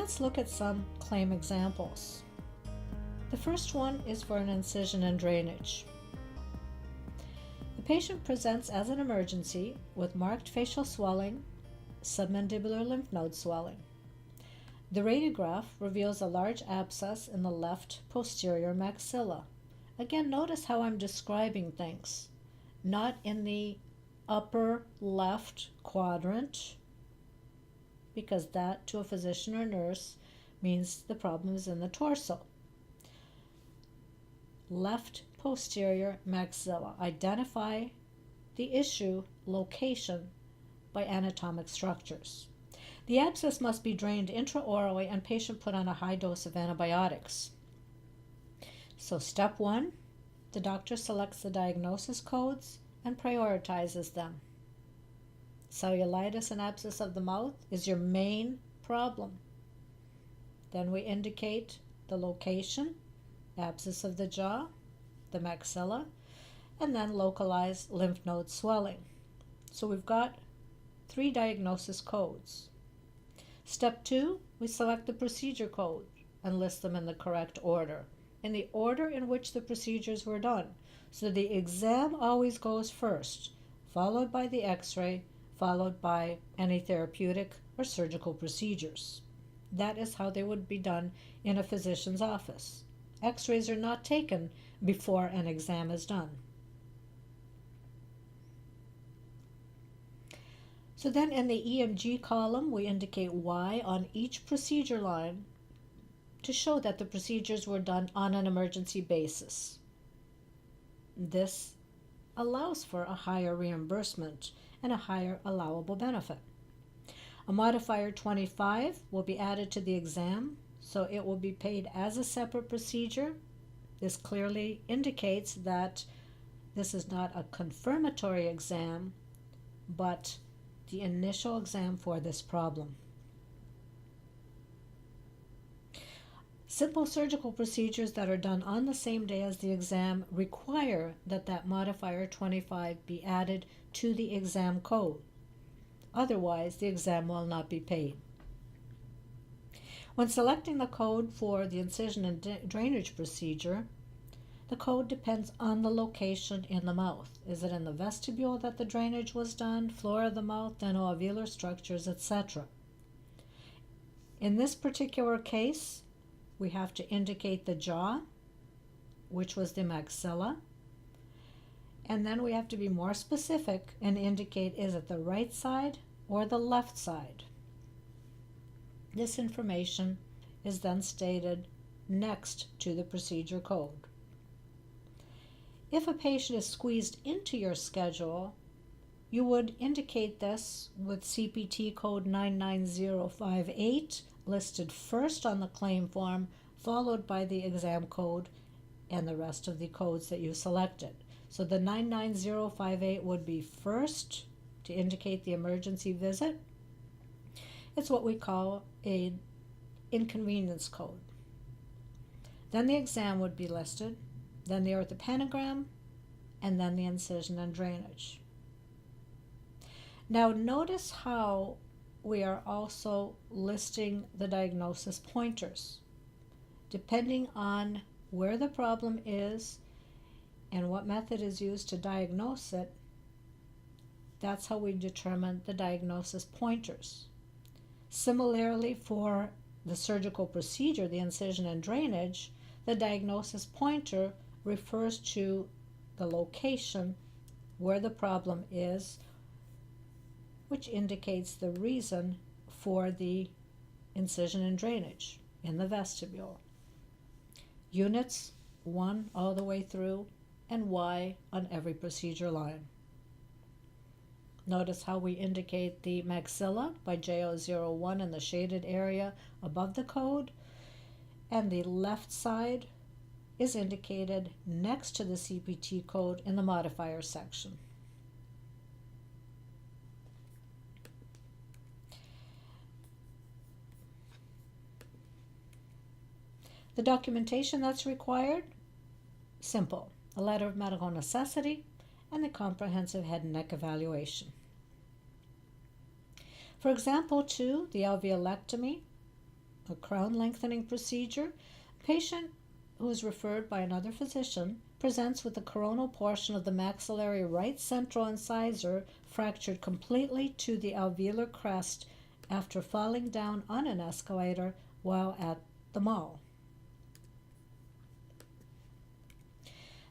let's look at some claim examples. The first one is for an incision and drainage. The patient presents as an emergency with marked facial swelling, submandibular lymph node swelling. The radiograph reveals a large abscess in the left posterior maxilla. Again, notice how I'm describing things. Not in the upper left quadrant, because that to a physician or nurse means the problem is in the torso. Left posterior maxilla. Identify the issue location by anatomic structures. The abscess must be drained intraorally and patient put on a high dose of antibiotics. So step 1, the doctor selects the diagnosis codes and prioritizes them. Cellulitis and abscess of the mouth is your main problem. Then we indicate the location, abscess of the jaw, the maxilla, and then localized lymph node swelling. So we've got 3 diagnosis codes. Step 2, we select the procedure code and list them in the correct order, in the order in which the procedures were done. So the exam always goes first, followed by the x-ray, followed by any therapeutic or surgical procedures. That is how they would be done in a physician's office. X-rays are not taken before an exam is done. So then in the EMG column, we indicate Y on each procedure line to show that the procedures were done on an emergency basis. This allows for a higher reimbursement and a higher allowable benefit. A modifier 25 will be added to the exam, so it will be paid as a separate procedure. This clearly indicates that this is not a confirmatory exam, but the initial exam for this problem. Simple surgical procedures that are done on the same day as the exam require that that modifier 25 be added to the exam code. Otherwise, the exam will not be paid. When selecting the code for the incision and drainage procedure, the code depends on the location in the mouth. Is it in the vestibule that the drainage was done, floor of the mouth, then alveolar structures, etc.? In this particular case, we have to indicate the jaw, which was the maxilla, and then we have to be more specific and indicate, is it the right side or the left side? This information is then stated next to the procedure code. If a patient is squeezed into your schedule, you would indicate this with CPT code 99058 listed first on the claim form, followed by the exam code and the rest of the codes that you selected. So the 99058 would be first to indicate the emergency visit. It's what we call an inconvenience code. Then the exam would be listed, then the orthopanogram, and then the incision and drainage. Now notice how we are also listing the diagnosis pointers. Depending on where the problem is and what method is used to diagnose it, that's how we determine the diagnosis pointers. Similarly, for the surgical procedure, the incision and drainage, the diagnosis pointer refers to the location where the problem is, which indicates the reason for the incision and drainage in the vestibule. Units 1 all the way through and Y on every procedure line. Notice how we indicate the maxilla by J001 in the shaded area above the code, and the left side is indicated next to the CPT code in the modifier section. The documentation that's required, simple, a letter of medical necessity and the comprehensive head and neck evaluation. For example 2, the alveolectomy, A crown lengthening procedure. Patient who is referred by another physician presents with the coronal portion of the maxillary right central incisor fractured completely to the alveolar crest after falling down on an escalator while at the mall.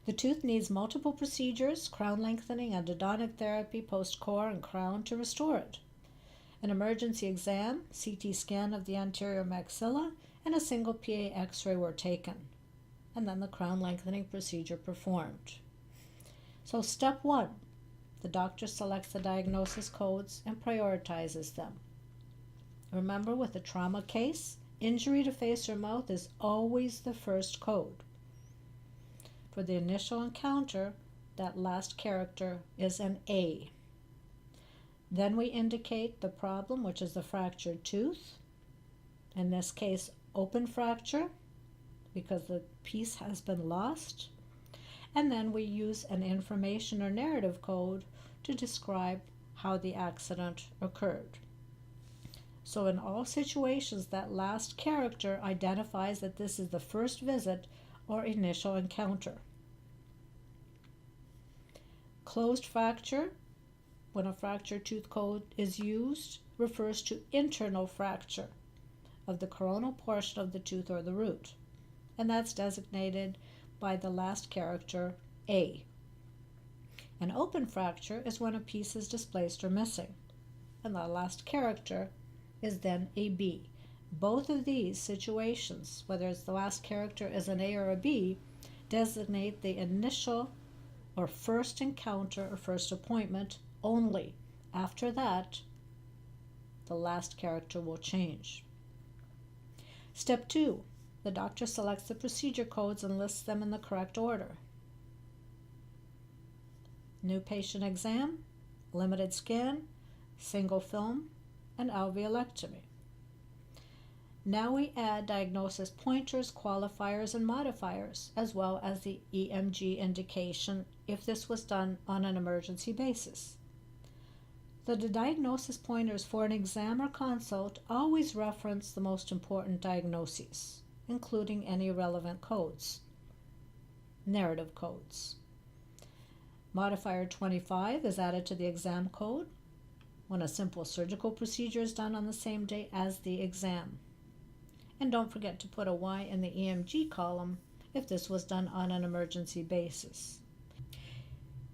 The tooth needs multiple procedures, crown lengthening, endodontic therapy, post-core, and crown to restore it. An emergency exam, CT scan of the anterior maxilla, and a single PA X-ray were taken, and then the crown lengthening procedure performed. So step 1, the doctor selects the diagnosis codes and prioritizes them. Remember, with a trauma case, injury to face or mouth is always the first code. For the initial encounter, that last character is an A. Then we indicate the problem, which is the fractured tooth. In this case, open fracture, because the piece has been lost. And then we use an information or narrative code to describe how the accident occurred. So in all situations, that last character identifies that this is the first visit or initial encounter. Closed fracture, when a fracture tooth code is used, refers to internal fracture of the coronal portion of the tooth or the root, and that's designated by the last character A. An open fracture is when a piece is displaced or missing, and the last character is then a B. Both of these situations, whether it's the last character is an A or a B, designate the initial or first encounter or first appointment only. After that, the last character will change. Step 2, the doctor selects the procedure codes and lists them in the correct order. New patient exam, limited scan, single film, and alveolectomy. Now we add diagnosis pointers, qualifiers, and modifiers, as well as the EMG indication if this was done on an emergency basis. The diagnosis pointers for an exam or consult always reference the most important diagnoses, including any relevant codes, narrative codes. Modifier 25 is added to the exam code when a simple surgical procedure is done on the same day as the exam. And don't forget to put a Y in the EMG column if this was done on an emergency basis.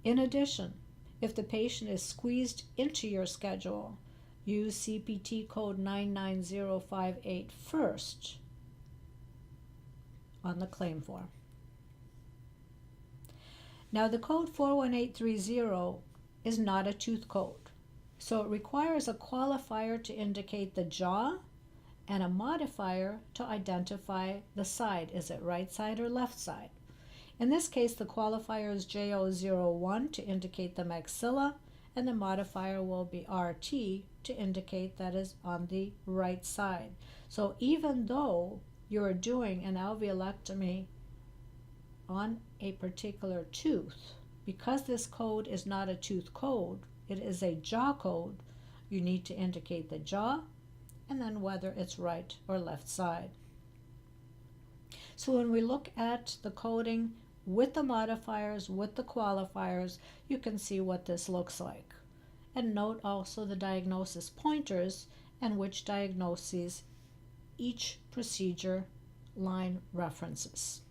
In addition, if the patient is squeezed into your schedule, use CPT code 99058 first on the claim form. Now the code 41830 is not a tooth code, so it requires a qualifier to indicate the jaw and a modifier to identify the side. Is it right side or left side? In this case, the qualifier is J001 to indicate the maxilla, and the modifier will be RT to indicate that is on the right side. So even though you're doing an alveolectomy on a particular tooth, because this code is not a tooth code, it is a jaw code, you need to indicate the jaw and then whether it's right or left side. So when we look at the coding with the modifiers, with the qualifiers, you can see what this looks like. And note also the diagnosis pointers and which diagnoses each procedure line references.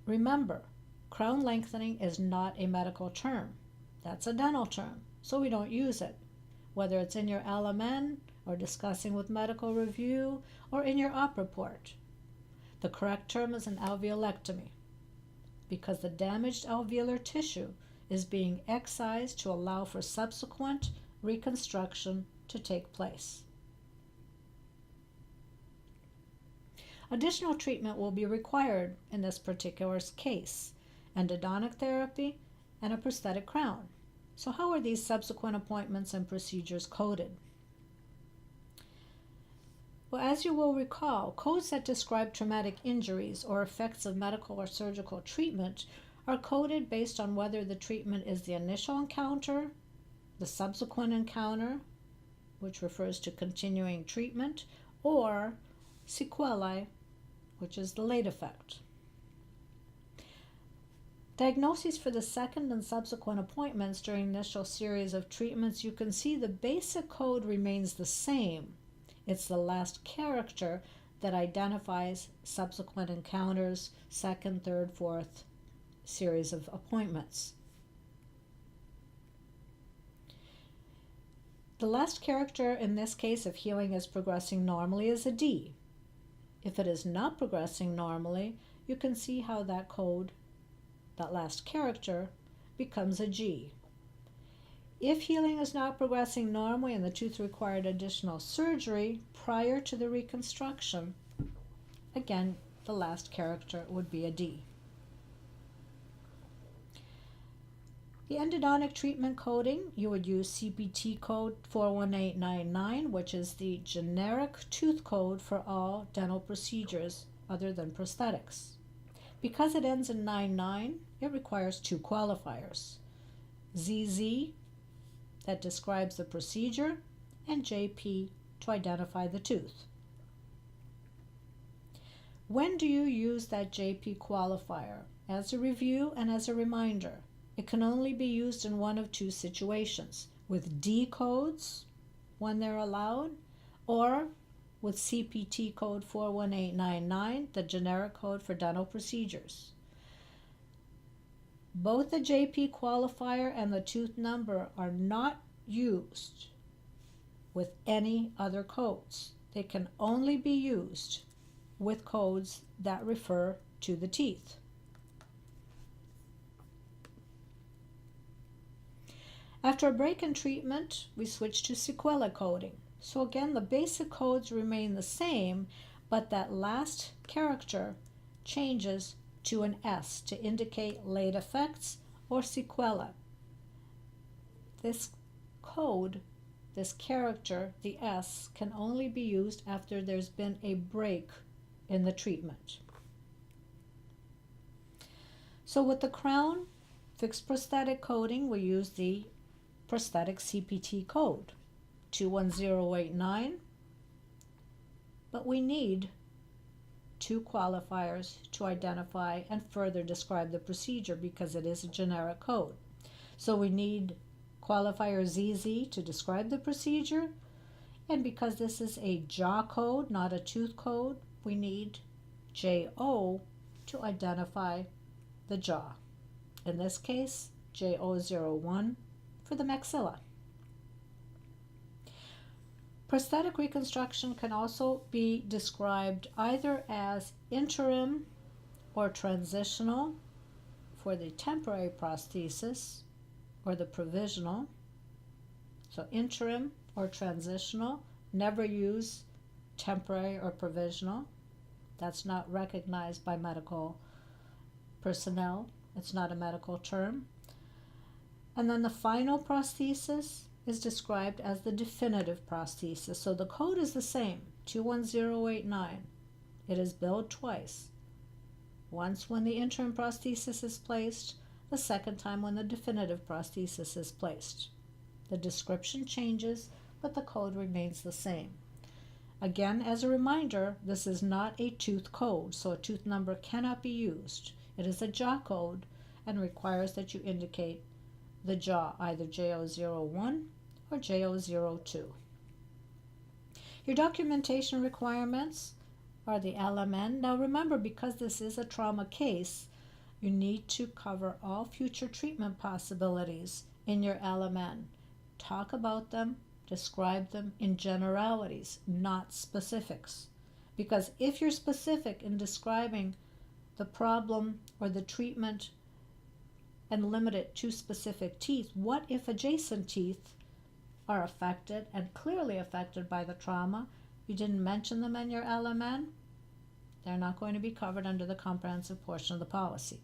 Remember, crown lengthening is not a medical term. That's a dental term, so we don't use it. Whether it's in your LMN or discussing with medical review or in your op report. The correct term is an alveolectomy because the damaged alveolar tissue is being excised to allow for subsequent reconstruction to take place. Additional treatment will be required in this particular case, endodontic therapy and a prosthetic crown. So how are these subsequent appointments and procedures coded? Well, as you will recall, codes that describe traumatic injuries or effects of medical or surgical treatment are coded based on whether the treatment is the initial encounter, the subsequent encounter, which refers to continuing treatment, or sequelae, which is the late effect. Diagnoses for the second and subsequent appointments during initial series of treatments, you can see the basic code remains the same. It's the last character that identifies subsequent encounters, second, third, fourth series of appointments. The last character in this case, if healing is progressing normally, is a D. If it is not progressing normally, you can see how that code, that last character, becomes a G. If healing is not progressing normally and the tooth required additional surgery prior to the reconstruction, again, the last character would be a D. The endodontic treatment coding, you would use CPT code 41899, which is the generic tooth code for all dental procedures other than prosthetics. Because it ends in 99, it requires two qualifiers: ZZ, that describes the procedure, and JP to identify the tooth. When do you use that JP qualifier? As a review and as a reminder, it can only be used in one of two situations: with D codes, when they're allowed, or with CPT code 41899, the generic code for dental procedures. Both the JP qualifier and the tooth number are not used with any other codes. They can only be used with codes that refer to the teeth. After a break in treatment, we switch to sequela coding. So again, the basic codes remain the same, but that last character changes to an S to indicate late effects or sequela. This code, this character, the S, can only be used after there's been a break in the treatment. So with the crown fixed prosthetic coding, we use the prosthetic CPT code 21089, but we need two qualifiers to identify and further describe the procedure because it is a generic code. So we need qualifier ZZ to describe the procedure, and because this is a jaw code, not a tooth code, we need JO to identify the jaw. In this case, JO01 for the maxilla. Prosthetic reconstruction can also be described either as interim or transitional for the temporary prosthesis or the provisional. So interim or transitional, never use temporary or provisional. That's not recognized by medical personnel. It's not a medical term. And then the final prosthesis is described as the definitive prosthesis. So the code is the same, 21089. It is billed twice. Once when the interim prosthesis is placed, the second time when the definitive prosthesis is placed. The description changes, but the code remains the same. Again, as a reminder, this is not a tooth code, so a tooth number cannot be used. It is a jaw code and requires that you indicate the jaw, either JO01 or JO02. Your documentation requirements are the LMN. Now remember, because this is a trauma case, you need to cover all future treatment possibilities in your LMN. Talk about them, describe them in generalities, not specifics. Because if you're specific in describing the problem or the treatment and limit it to specific teeth, what if adjacent teeth are affected and clearly affected by the trauma? You didn't mention them in your LMN. They're not going to be covered under the comprehensive portion of the policy.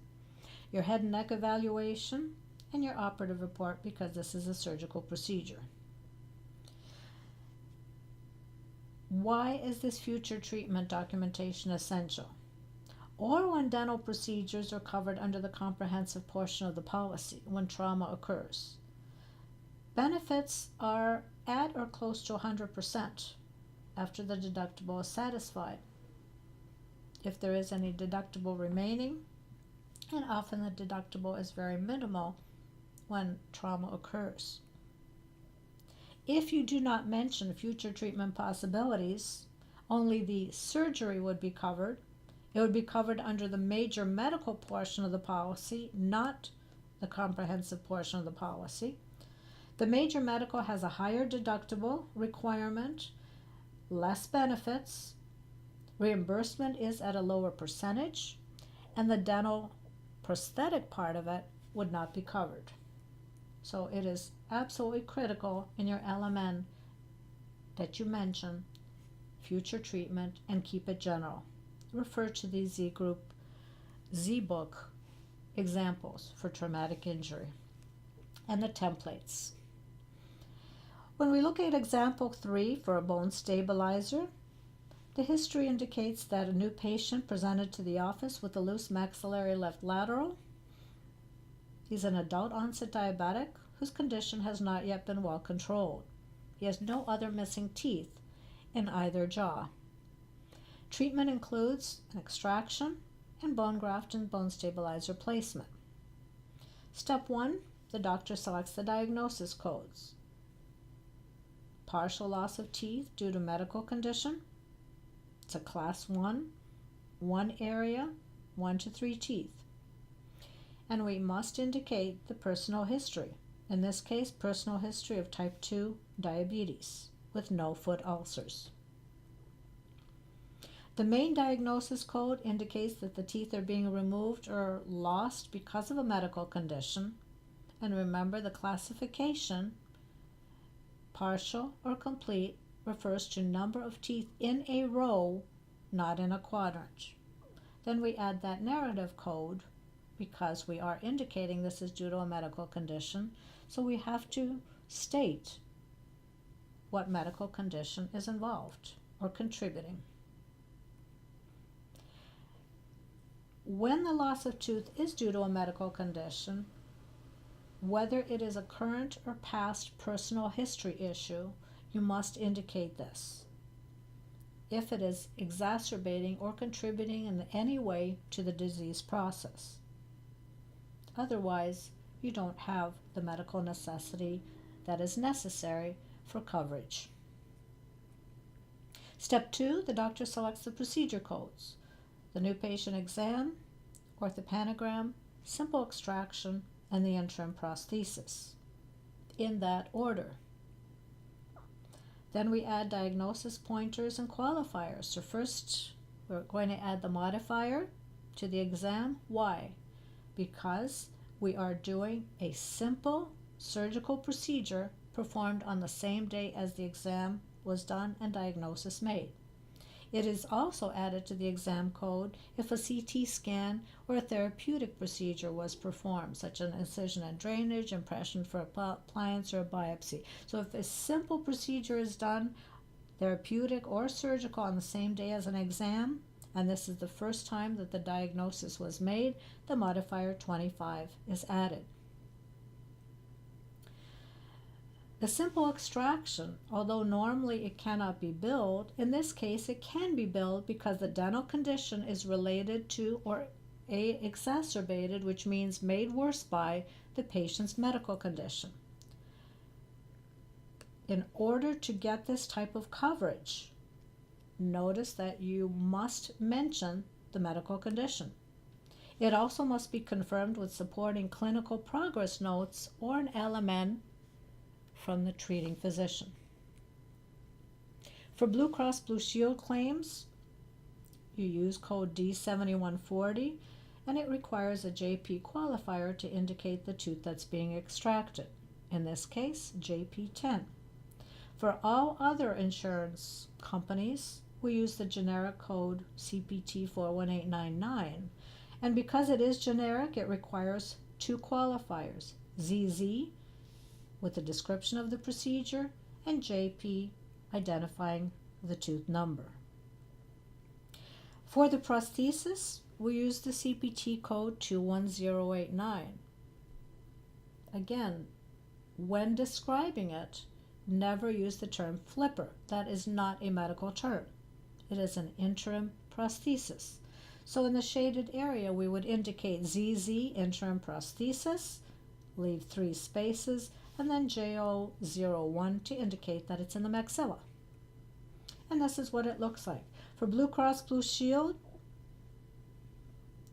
Your head and neck evaluation and your operative report, because this is a surgical procedure. Why is this future treatment documentation essential? Or when dental procedures are covered under the comprehensive portion of the policy when trauma occurs. Benefits are at or close to 100% after the deductible is satisfied. If there is any deductible remaining, and often the deductible is very minimal when trauma occurs. If you do not mention future treatment possibilities, only the surgery would be covered. It would be covered under the major medical portion of the policy, not the comprehensive portion of the policy. The major medical has a higher deductible requirement, less benefits, reimbursement is at a lower percentage, and the dental prosthetic part of it would not be covered. So it is absolutely critical in your LMN that you mention future treatment and keep it general. Refer to the Z Group Z-Book examples for traumatic injury and the templates. When we look at example 3 for a bone stabilizer, the history indicates that a new patient presented to the office with a loose maxillary left lateral. He's an adult onset diabetic whose condition has not yet been well controlled. He has no other missing teeth in either jaw. Treatment includes an extraction and bone graft and bone stabilizer placement. Step 1, the doctor selects the diagnosis codes. Partial loss of teeth due to medical condition. It's a class 1, one area, 1 to 3 teeth. And we must indicate the personal history. In this case, personal history of type 2 diabetes with no foot ulcers. The main diagnosis code indicates that the teeth are being removed or lost because of a medical condition. And remember, the classification, partial or complete, refers to number of teeth in a row, not in a quadrant. Then we add that narrative code because we are indicating this is due to a medical condition, so we have to state what medical condition is involved or contributing. When the loss of tooth is due to a medical condition, whether it is a current or past personal history issue, you must indicate this. If it is exacerbating or contributing in any way to the disease process. Otherwise, you don't have the medical necessity that is necessary for coverage. Step 2, the doctor selects the procedure codes. The new patient exam, orthopanogram, simple extraction, and the interim prosthesis, in that order. Then we add diagnosis pointers and qualifiers. So first, we're going to add the modifier to the exam. Why? Because we are doing a simple surgical procedure performed on the same day as the exam was done and diagnosis made. It is also added to the exam code if a CT scan or a therapeutic procedure was performed, such as an incision and drainage, impression for appliance, or a biopsy. So if a simple procedure is done, therapeutic or surgical, on the same day as an exam, and this is the first time that the diagnosis was made, the modifier 25 is added. The simple extraction, although normally it cannot be billed, in this case it can be billed because the dental condition is related to or exacerbated, which means made worse by, the patient's medical condition. In order to get this type of coverage, notice that you must mention the medical condition. It also must be confirmed with supporting clinical progress notes or an LMN from the treating physician. For Blue Cross Blue Shield claims, you use code D7140, and it requires a JP qualifier to indicate the tooth that's being extracted, in this case JP10. For all other insurance companies, we use the generic code CPT41899, and because it is generic, it requires two qualifiers, ZZ with a description of the procedure, and JP identifying the tooth number. For the prosthesis, we use the CPT code 21089. Again, when describing it, never use the term flipper. That is not a medical term. It is an interim prosthesis. So in the shaded area, we would indicate ZZ, interim prosthesis, leave 3 spaces, and then J001 to indicate that it's in the maxilla. And this is what it looks like. For Blue Cross Blue Shield,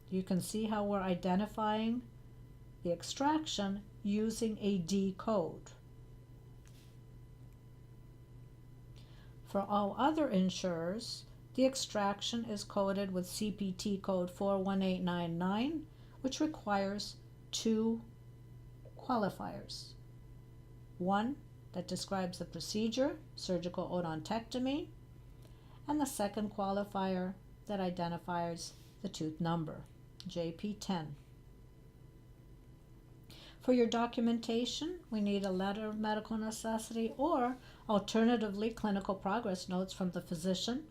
you can see how we're identifying the extraction using a D code. For all other insurers, the extraction is coded with CPT code 41899, which requires 2 qualifiers. One that describes the procedure, surgical odontectomy, and the second qualifier that identifies the tooth number, JP10. For your documentation, we need a letter of medical necessity or alternatively clinical progress notes from the physician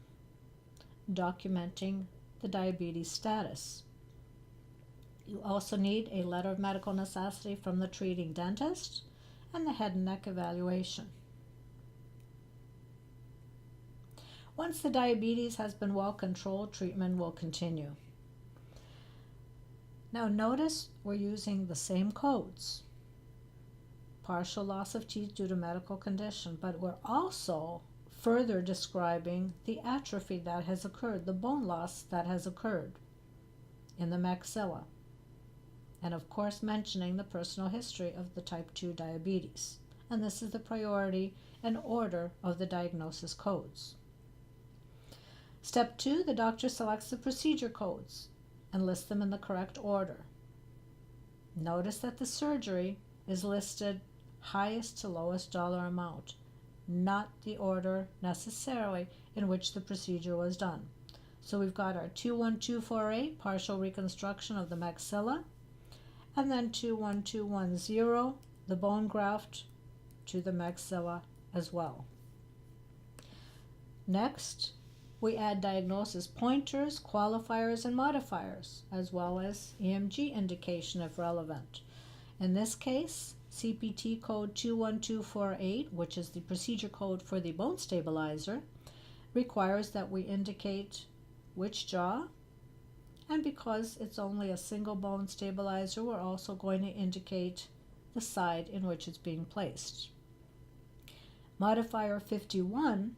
documenting the diabetes status. You also need a letter of medical necessity from the treating dentist and the head and neck evaluation. Once the diabetes has been well controlled, treatment will continue. Now notice we're using the same codes. Partial loss of teeth due to medical condition, but we're also further describing the atrophy that has occurred, the bone loss that has occurred in the maxilla. And of course mentioning the personal history of the type 2 diabetes. And this is the priority and order of the diagnosis codes. Step 2, the doctor selects the procedure codes and lists them in the correct order. Notice that the surgery is listed highest to lowest dollar amount, not the order necessarily in which the procedure was done. So we've got our 21248, partial reconstruction of the maxilla, and then 21210, the bone graft to the maxilla as well. Next, we add diagnosis pointers, qualifiers, and modifiers, as well as EMG indication if relevant. In this case, CPT code 21248, which is the procedure code for the bone stabilizer, requires that we indicate which jaw, and because it's only a single bone stabilizer, we're also going to indicate the side in which it's being placed. Modifier 51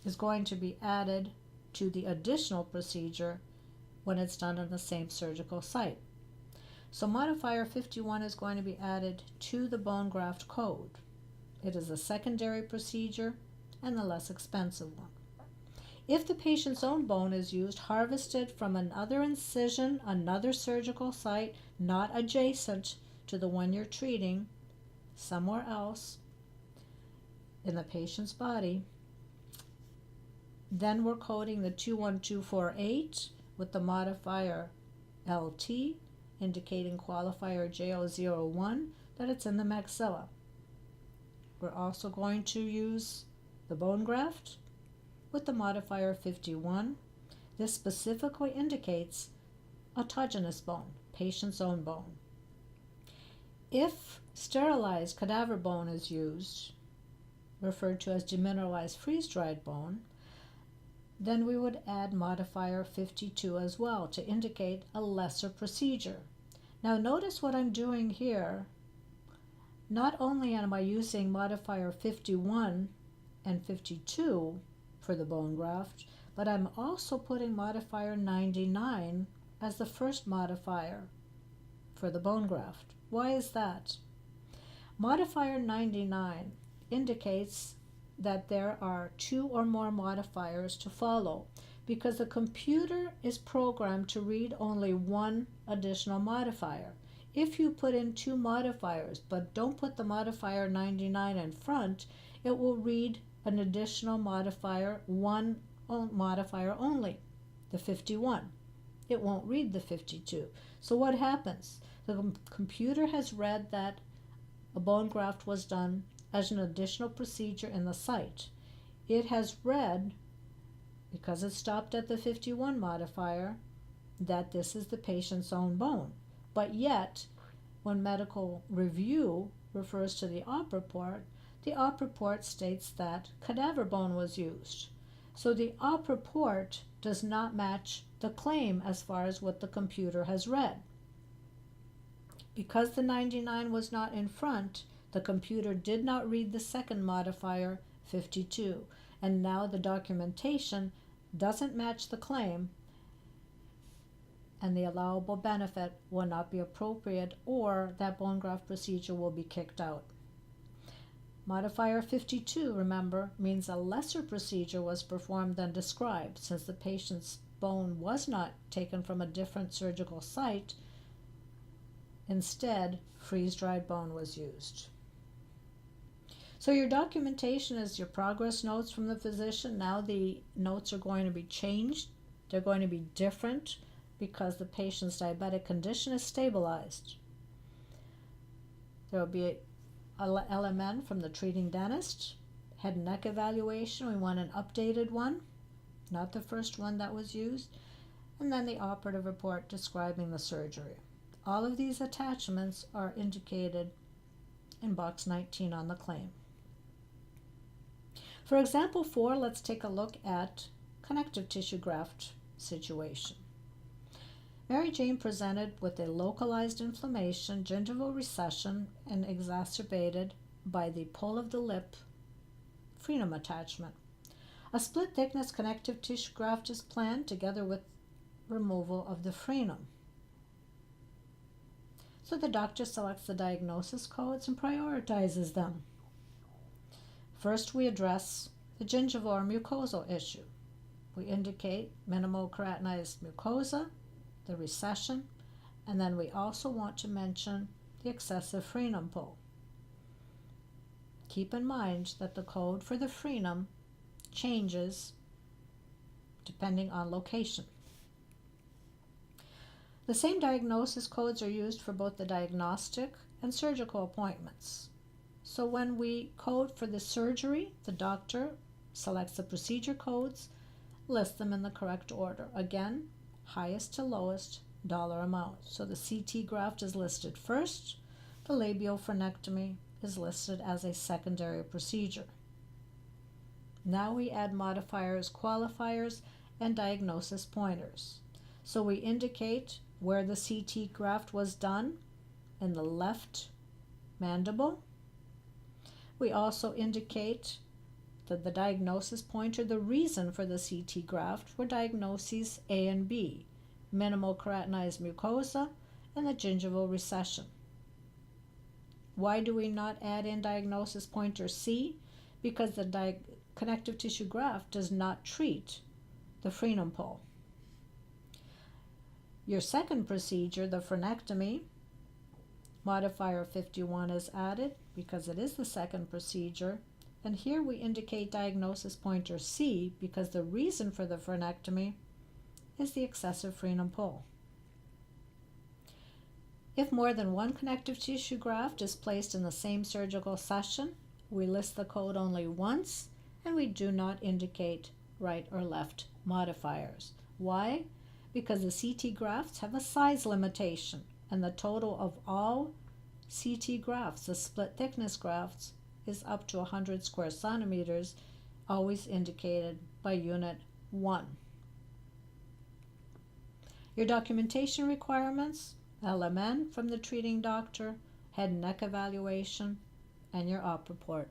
is going to be added to the additional procedure when it's done on the same surgical site. So modifier 51 is going to be added to the bone graft code. It is a secondary procedure and the less expensive one. If the patient's own bone is used, harvested from another incision, another surgical site, not adjacent to the one you're treating, somewhere else in the patient's body, then we're coding the 21248 with the modifier LT, indicating qualifier J001 that it's in the maxilla. We're also going to use the bone graft with the modifier 51. This specifically indicates autogenous bone, patient's own bone. If sterilized cadaver bone is used, referred to as demineralized freeze-dried bone, then we would add modifier 52 as well to indicate a lesser procedure. Now notice what I'm doing here. Not only am I using modifier 51 and 52 for the bone graft, but I'm also putting modifier 99 as the first modifier for the bone graft. Why is that? Modifier 99 indicates that there are 2 or more modifiers to follow because the computer is programmed to read only one additional modifier. If you put in 2 modifiers but don't put the modifier 99 in front, it will read an additional modifier, one modifier only, the 51. It won't read the 52. So what happens? The computer has read that a bone graft was done as an additional procedure in the site. It has read, because it stopped at the 51 modifier, that this is the patient's own bone. But yet, when medical review refers to the op report, the op report states that cadaver bone was used. So the op report does not match the claim as far as what the computer has read. Because the 99 was not in front, the computer did not read the second modifier, 52, and now the documentation doesn't match the claim, and the allowable benefit will not be appropriate, or that bone graft procedure will be kicked out. Modifier 52, remember, means a lesser procedure was performed than described, since the patient's bone was not taken from a different surgical site. Instead, freeze-dried bone was used. So your documentation is your progress notes from the physician. Now the notes are going to be changed. They're going to be different because the patient's diabetic condition is stabilized. There will be a LMN from the treating dentist. Head and neck evaluation, we want an updated one, not the first one that was used. And then the operative report describing the surgery. All of these attachments are indicated in box 19 on the claim. For example 4, let's take a look at connective tissue graft situation. Mary Jane presented with a localized inflammation, gingival recession, and exacerbated by the pull of the lip frenum attachment. A split thickness connective tissue graft is planned together with removal of the frenum. So the doctor selects the diagnosis codes and prioritizes them. First, we address the gingival or mucosal issue. We indicate minimal keratinized mucosa, the recession, and then we also want to mention the excessive frenum pull. Keep in mind that the code for the frenum changes depending on location. The same diagnosis codes are used for both the diagnostic and surgical appointments. So when we code for the surgery, the doctor selects the procedure codes, lists them in the correct order. Again, highest to lowest dollar amount. So the CT graft is listed first, the labial frenectomy is listed as a secondary procedure. Now we add modifiers, qualifiers, and diagnosis pointers. So we indicate where the CT graft was done in the left mandible. We also indicate that the diagnosis pointer, the reason for the CT graft, were diagnoses A and B, minimal keratinized mucosa and the gingival recession. Why do we not add in diagnosis pointer C? Because the connective tissue graft does not treat the frenum pull. Your second procedure, the frenectomy, modifier 51 is added because it is the second procedure, and here we indicate diagnosis pointer C because the reason for the frenectomy is the excessive frenum pull. If more than one connective tissue graft is placed in the same surgical session, we list the code only once and we do not indicate right or left modifiers. Why? Because the CT grafts have a size limitation, and the total of all CT grafts, the split thickness grafts, is up to 100 square centimeters, always indicated by unit 1. Your documentation requirements, LMN from the treating doctor, head and neck evaluation, and your op report.